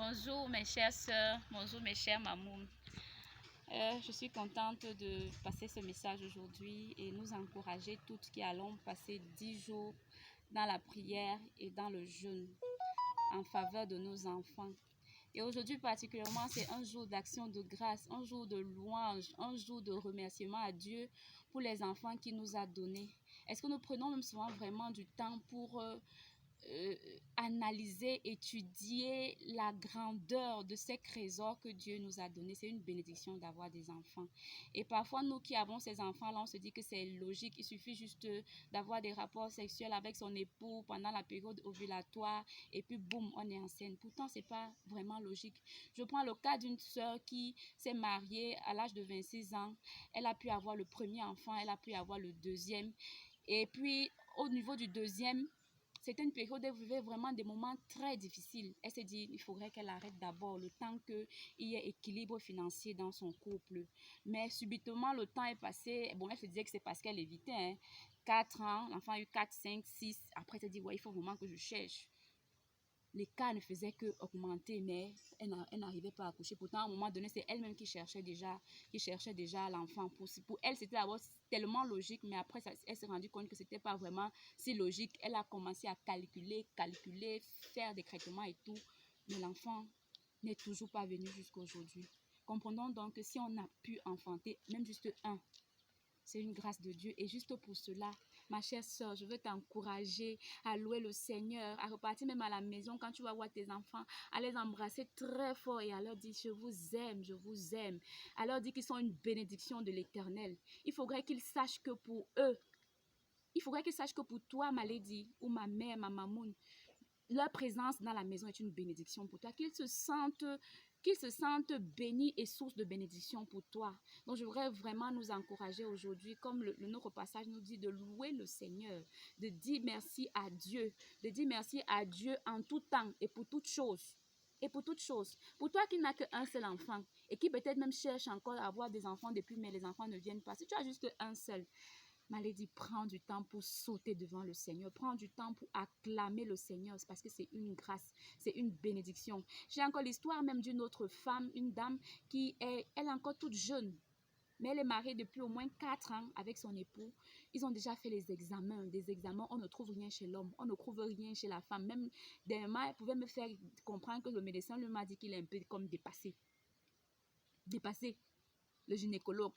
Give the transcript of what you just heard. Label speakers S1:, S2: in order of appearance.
S1: Bonjour mes chères sœurs, bonjour mes chers mamoun. Je suis contente de passer ce message aujourd'hui et nous encourager toutes qui allons passer 10 jours dans la prière et dans le jeûne en faveur de nos enfants. Et aujourd'hui particulièrement, c'est un jour d'action de grâce, un jour de louange, un jour de remerciement à Dieu pour les enfants qu'il nous a donnés. Est-ce que nous prenons même souvent vraiment du temps pour analyser, étudier la grandeur de ces trésors que Dieu nous a donnés? C'est une bénédiction d'avoir des enfants. Et parfois, nous qui avons ces enfants-là, on se dit que c'est logique. Il suffit juste d'avoir des rapports sexuels avec son époux pendant la période ovulatoire et puis boum, on est enceinte. Pourtant, c'est pas vraiment logique. Je prends le cas d'une sœur qui s'est mariée à l'âge de 26 ans. Elle a pu avoir le premier enfant, elle a pu avoir le deuxième. Et puis, au niveau du deuxième, c'était une période où elle vivait vraiment des moments très difficiles. Elle s'est dit, il faudrait qu'elle arrête d'abord le temps qu'il y ait équilibre financier dans son couple. Mais subitement, le temps est passé. Bon, elle se disait que c'est parce qu'elle évitait. 4 ans, l'enfant a eu 4, 5, 6. Après, elle s'est dit, ouais, il faut vraiment que je cherche. Les cas ne faisaient que augmenter, mais elle n'arrivait pas à accoucher. Pourtant, à un moment donné, c'est elle-même qui cherchait déjà l'enfant. Pour elle, c'était d'abord tellement logique, mais après, elle s'est rendue compte que ce n'était pas vraiment si logique. Elle a commencé à calculer, faire des traitements et tout, mais l'enfant n'est toujours pas venu jusqu'à aujourd'hui. Comprenons donc que si on a pu enfanter même juste un, c'est une grâce de Dieu. Et juste pour cela, ma chère sœur, je veux t'encourager à louer le Seigneur, à repartir même à la maison quand tu vas voir tes enfants, à les embrasser très fort et à leur dire, je vous aime, je vous aime. À leur dire qu'ils sont une bénédiction de l'Éternel. Il faudrait qu'ils sachent que pour eux, il faudrait qu'ils sachent que pour toi, ma lady, ou ma mère, ma mamoun, leur présence dans la maison est une bénédiction pour toi, qu'ils se sentent bénis et source de bénédiction pour toi. Donc, je voudrais vraiment nous encourager aujourd'hui, comme notre passage nous dit, de louer le Seigneur, de dire merci à Dieu, en tout temps et pour toutes choses. Et pour toutes choses. Pour toi qui n'as qu'un seul enfant et qui peut-être même cherche encore à avoir des enfants depuis, mais les enfants ne viennent pas. Si tu as juste un seul, Malédie, prends du temps pour sauter devant le Seigneur. Prends du temps pour acclamer le Seigneur parce que c'est une grâce, c'est une bénédiction. J'ai encore l'histoire même d'une autre femme, une dame elle est encore toute jeune. Mais elle est mariée depuis au moins 4 ans avec son époux. Ils ont déjà fait des examens. On ne trouve rien chez l'homme. On ne trouve rien chez la femme. Même dernièrement, elle pouvait me faire comprendre que le médecin lui m'a dit qu'il est un peu comme dépassé. Dépassé. Le gynécologue.